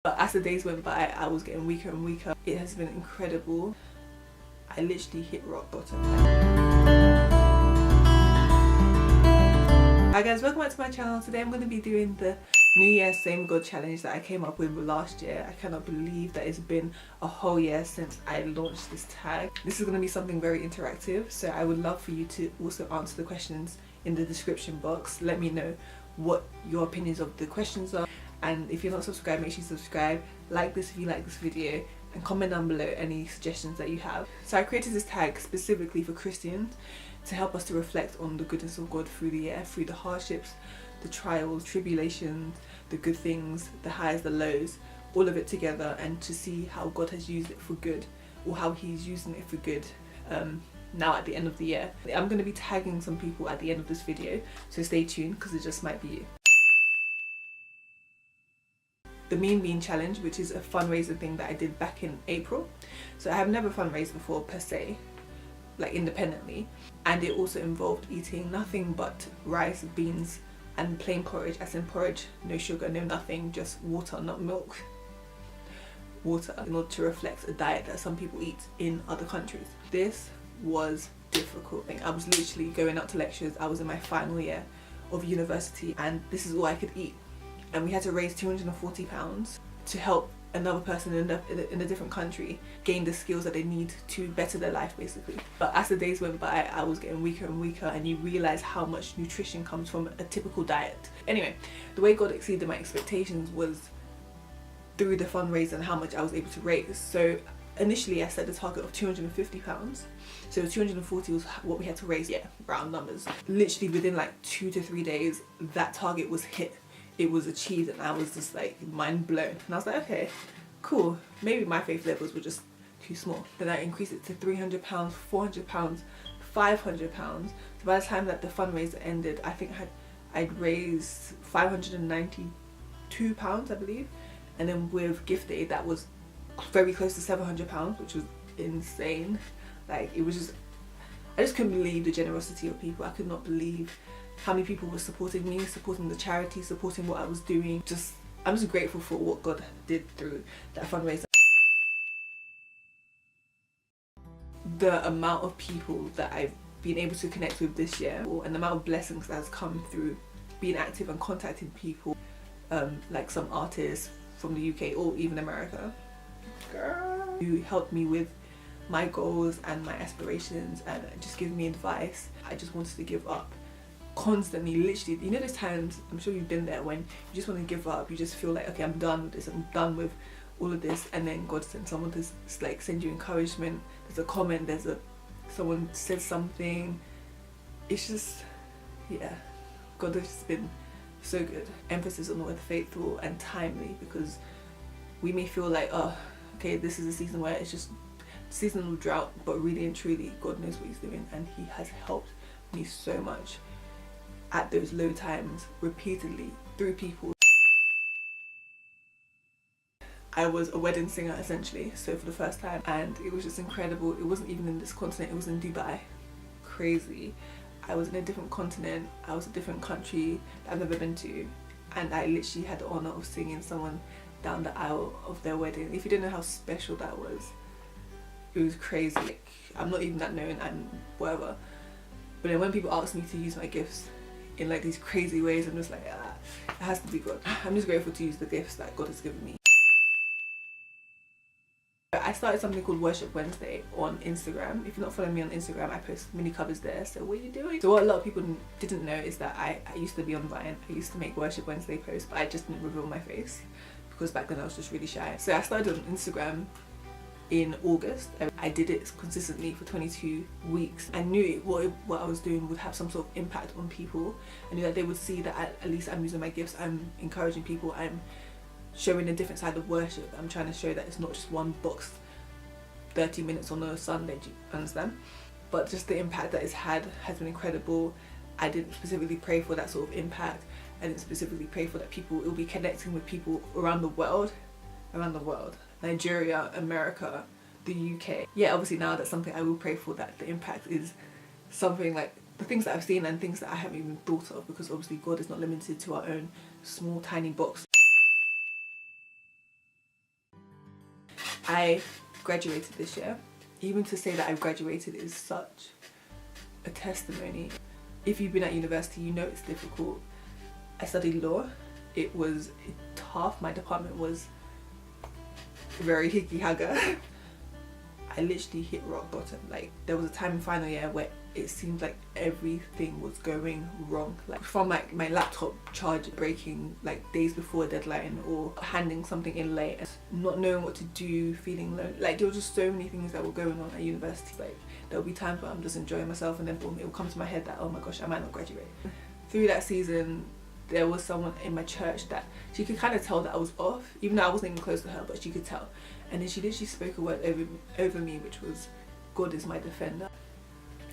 But as the days went by, I was getting weaker and weaker. It has been incredible. I literally hit rock bottom. Hi guys, welcome back to my channel. Today I'm going to be doing the New Year Same God challenge that I came up with last year. I cannot believe that it's been a whole year since I launched this tag. This is going to be something very interactive, so I would love for you to also answer the questions in the description box. Let me know what your opinions of the questions are, and if you're not subscribed, make sure you subscribe, like this if you like this video, and comment down below any suggestions that you have. So I created this tag specifically for Christians to help us to reflect on the goodness of God through the year, through the hardships, the trials, tribulations, the good things, the highs, the lows, all of it together, and to see how God has used it for good, or how He's using it for good now at the end of the year. I'm going to be tagging some people at the end of this video, so stay tuned because it just might be you. The Mean Bean Challenge, which is a fundraiser thing that I did back in April. So I have never fundraised before per se, like independently, and it also involved eating nothing but rice, beans and plain porridge, as in porridge, no sugar, no nothing, just water, not milk, water, in order to reflect a diet that some people eat in other countries. This was difficult. I was literally going out to lectures. I was in my final year of university and this is all I could eat, and we had to raise £240 to help another person in a different country gain the skills that they need to better their life, basically. But as the days went by, I was getting weaker and weaker, and you realize how much nutrition comes from a typical diet. Anyway, the way God exceeded my expectations was through the fundraiser and how much I was able to raise. So initially I set the target of £250, so 240 was what we had to raise. Yeah, round numbers. Literally within like 2 to 3 days that target was hit. It was achieved, and I was just like mind blown, and I was like, okay, cool, maybe my faith levels were just too small. Then I increased it to £300, £400, £500. So by the time that the fundraiser ended, I think I'd raised £592, I believe, and then with gift aid that was very close to £700, which was insane. Like, it was just, I just couldn't believe the generosity of people. I could not believe how many people were supporting me, supporting the charity, supporting what I was doing. I'm just grateful for what God did through that fundraiser. The amount of people that I've been able to connect with this year, and the amount of blessings that has come through being active and contacting people, like some artists from the UK or even America, who helped me with my goals and my aspirations and just give me advice. I just wanted to give up constantly, literally. You know those times, I'm sure you've been there, when you just want to give up, you just feel like, okay, I'm done with this, I'm done with all of this, and then God sends someone to like send you encouragement, there's a comment, someone says something. It's just, yeah, God has just been so good. Emphasis on the word faithful and timely, because we may feel like, oh, okay, this is a season where it's just seasonal drought, but really and truly God knows what He's doing, and He has helped me so much at those low times, repeatedly, through people. I was a wedding singer essentially, so for the first time, and it was just incredible. It wasn't even in this continent, it was in Dubai. Crazy. I was in a different continent, I was a different country that I've never been to, and I literally had the honour of singing someone down the aisle of their wedding. If you didn't know how special that was, it was crazy. Like, I'm not even that known and whatever, but then when people ask me to use my gifts in like these crazy ways, I'm just like, it has to be God. I'm just grateful to use the gifts that God has given me. I started something called Worship Wednesday on Instagram. If you're not following me on Instagram, I post mini covers there. So what are you doing? So what a lot of people didn't know is that I used to be on Vine. I used to make Worship Wednesday posts, but I just didn't reveal my face because back then I was just really shy. So I started on Instagram in August. I did it consistently for 22 weeks. I knew what I was doing would have some sort of impact on people. I knew that they would see that at least I'm using my gifts, I'm encouraging people, I'm showing a different side of worship. I'm trying to show that it's not just one box 30 minutes on a Sunday, do you understand? But just the impact that it's had has been incredible. I didn't specifically pray for that sort of impact. I didn't specifically pray for that people will be connecting with people around the world. Nigeria, America, the UK. Yeah, obviously now that's something I will pray for, that the impact is something like the things that I've seen and things that I haven't even thought of, because obviously God is not limited to our own small tiny box. I graduated this year. Even to say that I've graduated is such a testimony. If you've been at university, you know it's difficult. I studied law. It was tough. My department was very hickey hagger. I literally hit rock bottom. Like, there was a time in final year where it seemed like everything was going wrong. Like, from my laptop charge breaking like days before a deadline, or handing something in late, and not knowing what to do, feeling low. Like, there were just so many things that were going on at university. Like, there'll be times where I'm just enjoying myself, and then boom, it will come to my head that, oh my gosh, I might not graduate. Through that season, there was someone in my church that she could kind of tell that I was off, even though I wasn't even close to her, but she could tell. And then she literally spoke a word over me, which was, God is my defender.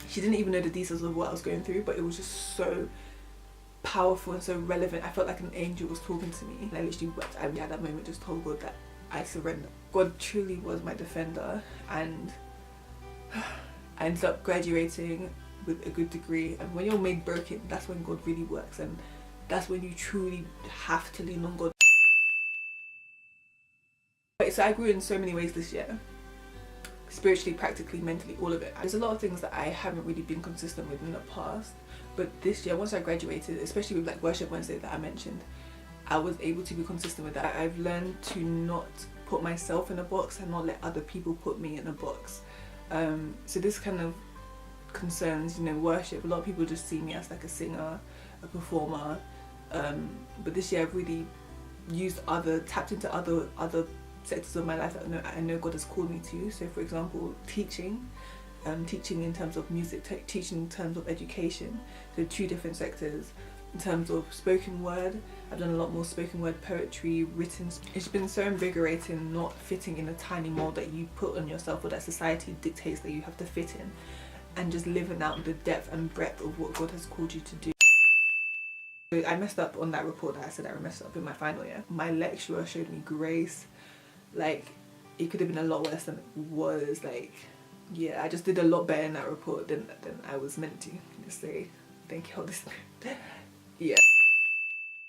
She didn't even know the details of what I was going through, but it was just so powerful and so relevant. I felt like an angel was talking to me. And I literally wept. I at that moment just told God that I surrender. God truly was my defender, and I ended up graduating with a good degree. And when you're made broken, that's when God really works, and that's when you truly have to lean on God. So I grew in so many ways this year. Spiritually, practically, mentally, all of it. There's a lot of things that I haven't really been consistent with in the past, but this year, once I graduated, especially with like Worship Wednesday that I mentioned, I was able to be consistent with that. I've learned to not put myself in a box and not let other people put me in a box. So this kind of concerns, you know, worship. A lot of people just see me as like a singer, a performer, but this year I've really tapped into other sectors of my life that I know God has called me to. So for example, teaching in terms of music, teaching in terms of education. So 2 different sectors. In terms of spoken word, I've done a lot more spoken word poetry, written. It's been so invigorating not fitting in a tiny mold that you put on yourself, or that society dictates that you have to fit in, and just living out the depth and breadth of what God has called you to do. I messed up on that report that I said I messed up in my final year. My lecturer showed me grace. Like, it could have been a lot worse than it was. Like, yeah, I just did a lot better in that report than I was meant to. Just say thank you, Holy Spirit. Yeah.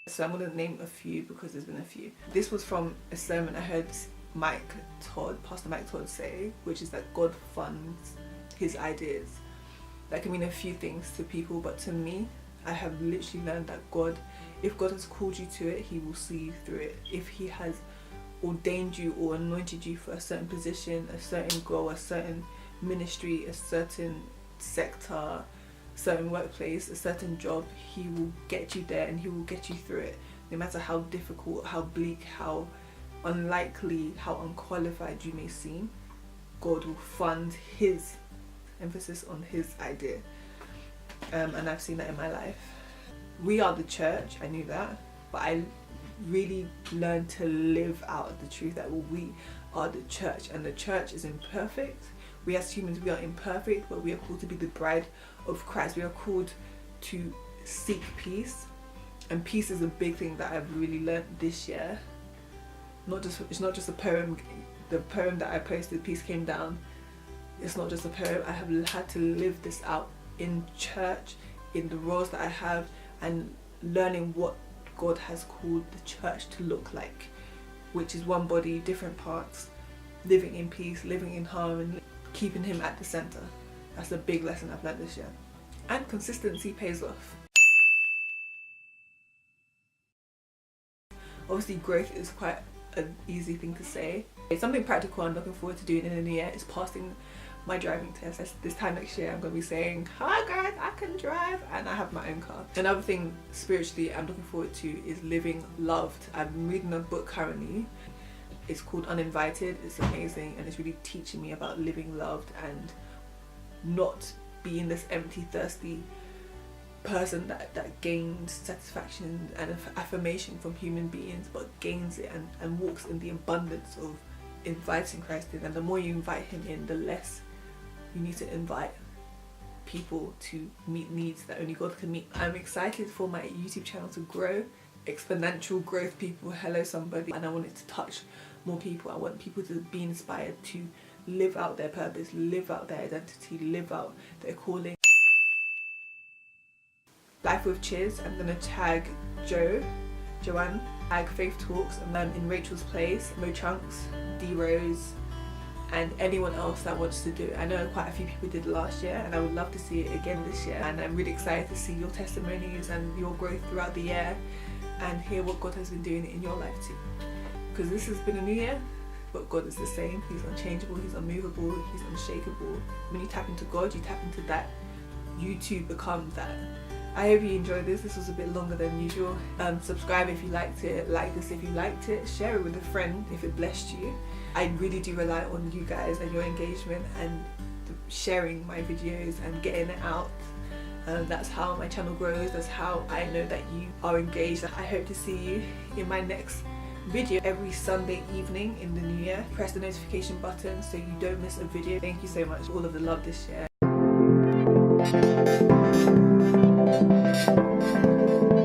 So I'm gonna name a few because there's been a few. This was from a sermon I heard Pastor Mike Todd say, which is that God funds his ideas. That can mean a few things to people, but to me, I have literally learned that if God has called you to it, he will see you through it. If he has ordained you or anointed you for a certain position, a certain goal, a certain ministry, a certain sector, certain workplace, a certain job, he will get you there and he will get you through it. No matter how difficult, how bleak, how unlikely, how unqualified you may seem, God will fund his, emphasis on his idea. And I've seen that in my life. We are the church, I knew that, but I really learned to live out the truth that we are the church, and the church is imperfect. We as humans, we are imperfect, but we are called to be the bride of Christ. We are called to seek peace, and peace is a big thing that I've really learned this year. It's not just a poem. The poem that I posted, Peace Came Down, it's not just a poem. I have had to live this out in church, in the roles that I have, and learning what God has called the church to look like, which is one body, different parts, living in peace, living in harmony, keeping him at the center. That's a big lesson I've learned this year. And consistency pays off. Obviously, growth is quite an easy thing to say. It's something practical I'm looking forward to doing in the new year is passing my driving test. This time next year I'm going to be saying, hi guys, I can drive, and I have my own car. Another thing spiritually I'm looking forward to is living loved. I'm reading a book currently. It's called Uninvited. It's amazing, and it's really teaching me about living loved and not being this empty, thirsty person that gains satisfaction and affirmation from human beings, but gains it and walks in the abundance of inviting Christ in. And the more you invite him in, the less you need to invite people to meet needs that only God can meet. I'm excited for my YouTube channel to grow. Exponential growth, people. Hello somebody. And I want it to touch more people. I want people to be inspired to live out their purpose, live out their identity, live out their calling. Life with Cheers, I'm gonna tag Joanne, tag Faith Talks, and I'm in Rachel's Place, Mo Chunks, D Rose, and anyone else that wants to do it. I know quite a few people did last year, and I would love to see it again this year, and I'm really excited to see your testimonies and your growth throughout the year and hear what God has been doing in your life too, because this has been a new year, but God is the same. He's unchangeable, He's unmovable, He's unshakable. When you tap into God, you tap into that, you too become that. I hope you enjoyed this. This was a bit longer than usual. Subscribe if you liked it, like this if you liked it, share it with a friend if it blessed you. I really do rely on you guys and your engagement and sharing my videos and getting it out. That's how my channel grows. That's how I know that you are engaged. I hope to see you in my next video every Sunday evening in the new year. Press the notification button so you don't miss a video. Thank you so much for all of the love this year.